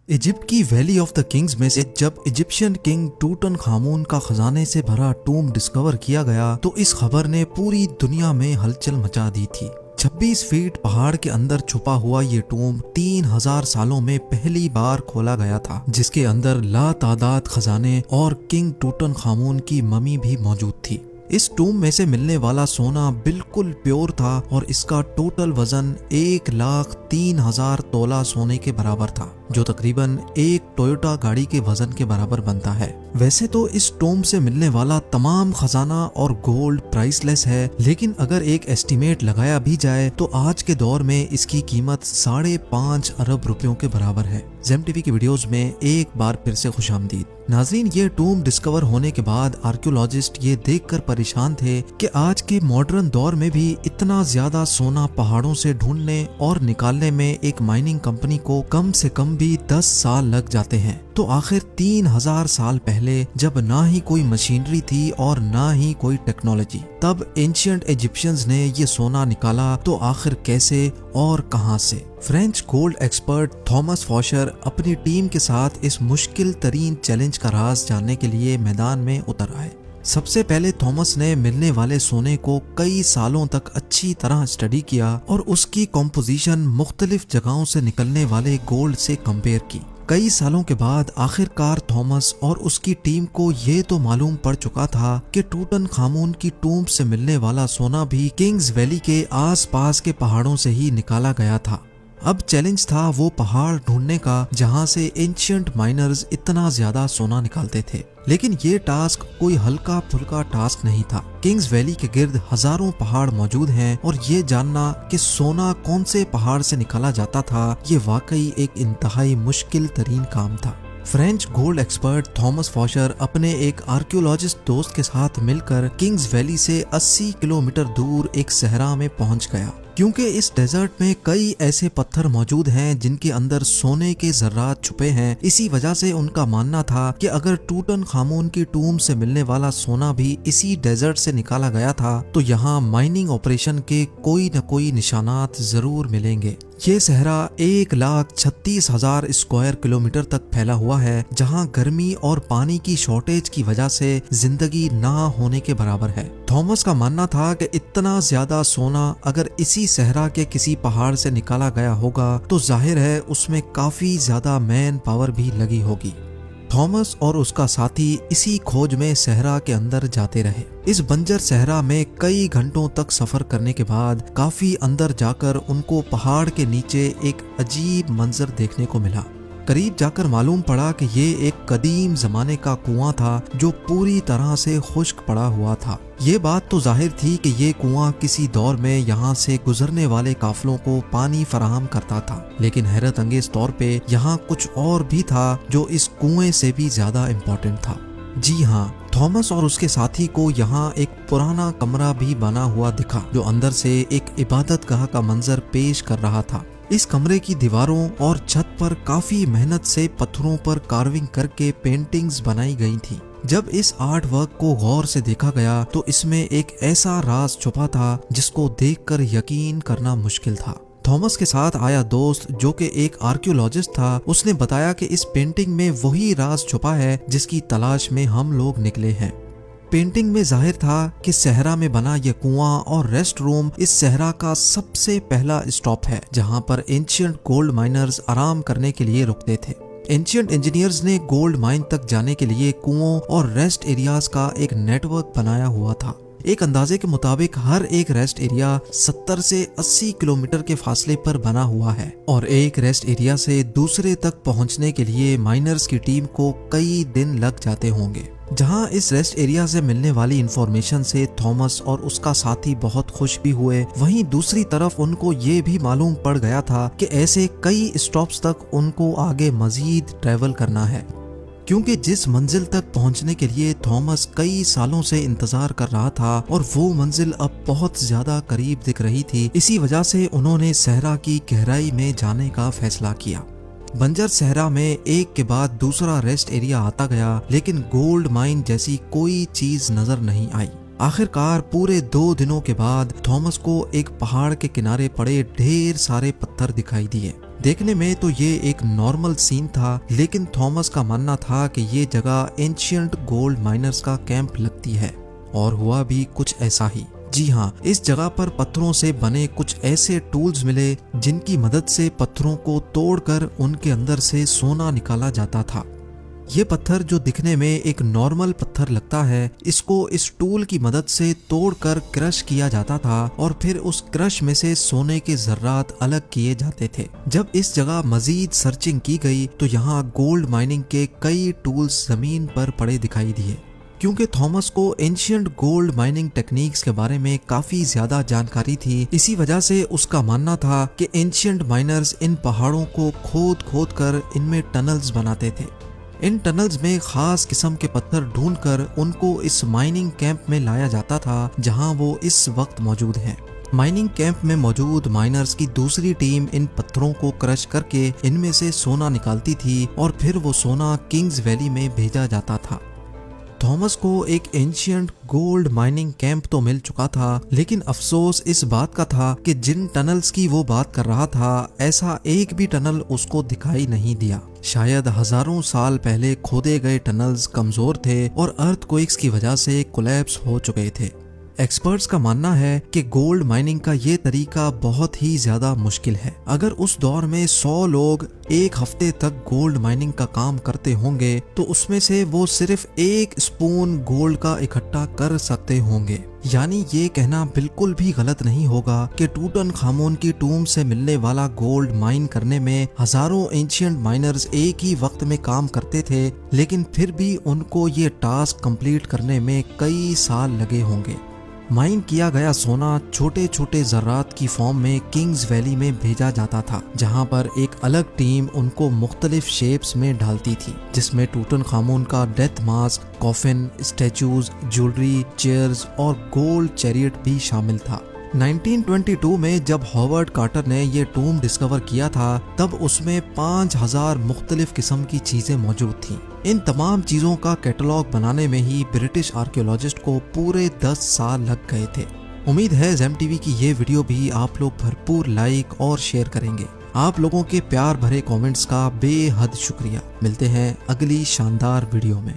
Egypt की valley of the Kings में से जब इजिप्शियन किंग टूटनखामुन का खजाने से भरा टूम डिस्कवर किया गया तो इस खबर ने पूरी दुनिया में हलचल मचा दी थी। 26 फीट पहाड़ के अंदर छुपा हुआ ये टूम 3000 सालों में पहली बार खोला गया था, जिसके अंदर लातादाद खजाने और किंग टूटनखामुन की ममी भी मौजूद थी। इस टूम में से मिलने वाला सोना बिल्कुल प्योर था और इसका टोटल वजन 1,03,000 तोला सोने के बराबर था, जो तकरीबन एक टोयोटा गाड़ी के वजन के बराबर बनता है। वैसे तो इस टूम से मिलने वाला तमाम खजाना और गोल्ड प्राइसलेस है, लेकिन अगर एक एस्टिमेट लगाया भी जाए तो आज के दौर में इसकी कीमत 5.5 अरब रुपयों के बराबर है। जेम टीवी की वीडियोस में एक बार फिर से खुशामदीद। नाज़रीन, ये टूम डिस्कवर होने के बाद आर्कियोलॉजिस्ट ये देखकर परेशान थे कि आज के मॉडर्न दौर में भी इतना ज्यादा सोना पहाड़ों से ढूंढने और निकालने में एक माइनिंग कंपनी को कम से कम भी 10 साल लग जाते हैं। तो आखिर 3000 साल पहले, जब ना ही कोई मशीनरी थी और ना ही कोई टेक्नोलॉजी, तब एंशिएंट इजिप्शियंस ने ये सोना निकाला तो आखिर कैसे और कहां से? फ्रेंच गोल्ड एक्सपर्ट थॉमस फॉशर अपनी टीम के साथ इस मुश्किल तरीन चैलेंज का राज जानने के लिए मैदान में उतर आए। सबसे पहले थॉमस ने मिलने वाले सोने को कई सालों तक अच्छी तरह स्टडी किया और उसकी कॉम्पोजिशन मुख्तलिफ जगहों से निकलने वाले गोल्ड से कंपेयर की। कई सालों के बाद आखिरकार थॉमस और उसकी टीम को ये तो मालूम पड़ चुका था कि टूटनखामुन की टूम से मिलने वाला सोना भी किंग्स वैली के आसपास के पहाड़ों से ही निकाला गया था। अब चैलेंज था वो पहाड़ ढूंढने का जहां से एंशिएंट माइनर्स इतना ज्यादा सोना निकालते थे। लेकिन ये टास्क कोई हल्का फुल्का टास्क नहीं था। किंग्स वैली के गिर्द हजारों पहाड़ मौजूद हैं और ये जानना कि सोना कौन से पहाड़ से निकाला जाता था, ये वाकई एक इंतहाई मुश्किल तरीन काम था। फ्रेंच गोल्ड एक्सपर्ट थॉमस फॉशर अपने एक आर्कियोलॉजिस्ट दोस्त के साथ मिलकर किंग्स वैली से 80 किलोमीटर दूर एक सहरा में पहुंच गया, क्योंकि इस डेजर्ट में कई ऐसे पत्थर मौजूद हैं जिनके अंदर सोने के जर्रात छुपे हैं। इसी वजह से उनका मानना था कि अगर टूटनखामुन की टूम से मिलने वाला सोना भी इसी डेजर्ट से निकाला गया था तो यहाँ माइनिंग ऑपरेशन के कोई न कोई निशानात जरूर मिलेंगे। ये सहरा 1,36,000 स्क्वायर किलोमीटर तक फैला हुआ है, जहाँ गर्मी और पानी की शॉर्टेज की वजह से जिंदगी ना होने के बराबर है। थॉमस का मानना था कि इतना ज्यादा सोना अगर इसी सहरा के किसी पहाड़ से निकाला गया होगा तो जाहिर है उसमें काफी ज्यादा मैन पावर भी लगी होगी। थॉमस और उसका साथी इसी खोज में सहरा के अंदर जाते रहे। इस बंजर सहरा में कई घंटों तक सफर करने के बाद काफी अंदर जाकर उनको पहाड़ के नीचे एक अजीब मंजर देखने को मिला। करीब जाकर मालूम पड़ा कि ये एक कदीम जमाने का कुआं था जो पूरी तरह से खुश्क पड़ा हुआ था। ये बात तो जाहिर थी कि ये कुआं किसी दौर में यहाँ से गुजरने वाले काफिलों को पानी फराहम करता था, लेकिन हैरत अंगेज तौर पे यहाँ कुछ और भी था जो इस कुएं से भी ज्यादा इम्पोर्टेंट था। जी हाँ, थॉमस और उसके साथी को यहाँ एक पुराना कमरा भी बना हुआ दिखा जो अंदर से एक इबादतगाह का मंजर पेश कर रहा था। इस कमरे की दीवारों और छत पर काफी मेहनत से पत्थरों पर कार्विंग करके पेंटिंग्स बनाई गई थी। जब इस आर्ट वर्क को गौर से देखा गया तो इसमें एक ऐसा राज छुपा था जिसको देखकर यकीन करना मुश्किल था। थॉमस के साथ आया दोस्त जो कि एक आर्कियोलॉजिस्ट था, उसने बताया कि इस पेंटिंग में वही राज छुपा है जिसकी तलाश में हम लोग निकले हैं। पेंटिंग में जाहिर था कि सहरा में बना यह कुआं और रेस्ट रूम इस सहरा का सबसे पहला स्टॉप है, जहां पर एंशिएंट गोल्ड माइनर्स आराम करने के लिए रुकते थे। एंशिएंट इंजीनियर्स ने गोल्ड माइन तक जाने के लिए कुओं और रेस्ट एरियाज का एक नेटवर्क बनाया हुआ था। एक अंदाजे के मुताबिक हर एक रेस्ट एरिया 70 से 80 किलोमीटर के फासले पर बना हुआ है और एक रेस्ट एरिया से दूसरे तक पहुंचने के लिए माइनर्स की टीम को कई दिन लग जाते होंगे। जहां इस रेस्ट एरिया से मिलने वाली इंफॉर्मेशन से थॉमस और उसका साथी बहुत खुश भी हुए, वहीं दूसरी तरफ उनको ये भी मालूम पड़ गया था कि ऐसे कई स्टॉप्स तक उनको आगे मजीद ट्रैवल करना है, क्योंकि जिस मंजिल तक पहुंचने के लिए थॉमस कई सालों से इंतजार कर रहा था और वो मंजिल अब बहुत ज्यादा करीब दिख रही थी। इसी वजह से उन्होंने सहरा की गहराई में जाने का फैसला किया। बंजर सहरा में एक के बाद दूसरा रेस्ट एरिया आता गया, लेकिन गोल्ड माइन जैसी कोई चीज नजर नहीं आई। आखिरकार पूरे 2 दिनों के बाद थॉमस को एक पहाड़ के किनारे पड़े ढेर सारे पत्थर दिखाई दिए। देखने में तो ये एक नॉर्मल सीन था, लेकिन थॉमस का मानना था कि ये जगह एंशिएंट गोल्ड माइनर्स का कैंप लगती है। और हुआ भी कुछ ऐसा ही। जी हाँ, इस जगह पर पत्थरों से बने कुछ ऐसे टूल्स मिले जिनकी मदद से पत्थरों को तोड़कर उनके अंदर से सोना निकाला जाता था। ये पत्थर जो दिखने में एक नॉर्मल पत्थर लगता है, इसको इस टूल की मदद से तोड़कर क्रश किया जाता था और फिर उस क्रश में से सोने के जर्रात अलग किए जाते थे। जब इस जगह मजीद सर्चिंग की गई तो यहाँ गोल्ड माइनिंग के कई टूल्स जमीन पर पड़े दिखाई दिए। क्योंकि थॉमस को एंशिएंट गोल्ड माइनिंग टेक्निक्स के बारे में काफी ज्यादा जानकारी थी, इसी वजह से उसका मानना था कि एंशिएंट माइनर्स इन पहाड़ों को खोद खोद कर इनमें टनल्स बनाते थे। इन टनल्स में खास किस्म के पत्थर ढूंढकर उनको इस माइनिंग कैंप में लाया जाता था, जहां वो इस वक्त मौजूद हैं। माइनिंग कैंप में मौजूद माइनर्स की दूसरी टीम इन पत्थरों को क्रश करके इनमें से सोना निकालती थी और फिर वो सोना किंग्स वैली में भेजा जाता था। थॉमस को एक एंशिएंट गोल्ड माइनिंग कैंप तो मिल चुका था, लेकिन अफसोस इस बात का था कि जिन टनल्स की वो बात कर रहा था, ऐसा एक भी टनल उसको दिखाई नहीं दिया। शायद हजारों साल पहले खोदे गए टनल्स कमजोर थे और अर्थक्वेक्स की वजह से कोलैप्स हो चुके थे। एक्सपर्ट्स का मानना है कि गोल्ड माइनिंग का ये तरीका बहुत ही ज्यादा मुश्किल है। अगर उस दौर में 100 लोग एक हफ्ते तक गोल्ड माइनिंग का काम करते होंगे तो उसमें से वो सिर्फ 1 स्पून गोल्ड का इकट्ठा कर सकते होंगे। यानी ये कहना बिल्कुल भी गलत नहीं होगा कि टूटनखामुन की टूम से मिलने वाला गोल्ड माइन करने में हजारों एंशिएंट माइनर्स एक ही वक्त में काम करते थे, लेकिन फिर भी उनको ये टास्क कंप्लीट करने में कई साल लगे होंगे। माइन किया गया सोना छोटे छोटे जर्रात की फॉर्म में किंग्स वैली में भेजा जाता था, जहां पर एक अलग टीम उनको मुख्तलिफ शेप्स में डालती थी, जिसमें टूटनखामुन का death mask, coffin, statues, jewellery, chairs और गोल्ड चैरियट भी शामिल था। 1922 में जब हॉवर्ड कार्टर ने ये टूम डिस्कवर किया था, तब उसमें 5000 मुख्तलिफ किस्म की चीजें मौजूद थीं। इन तमाम चीजों का कैटलॉग बनाने में ही ब्रिटिश आर्कियोलॉजिस्ट को पूरे 10 साल लग गए थे। उम्मीद है ज़ेम टीवी की ये वीडियो भी आप लोग भरपूर लाइक और शेयर करेंगे। आप लोगों के प्यार भरे कमेंट्स का बेहद शुक्रिया। मिलते हैं अगली शानदार वीडियो में।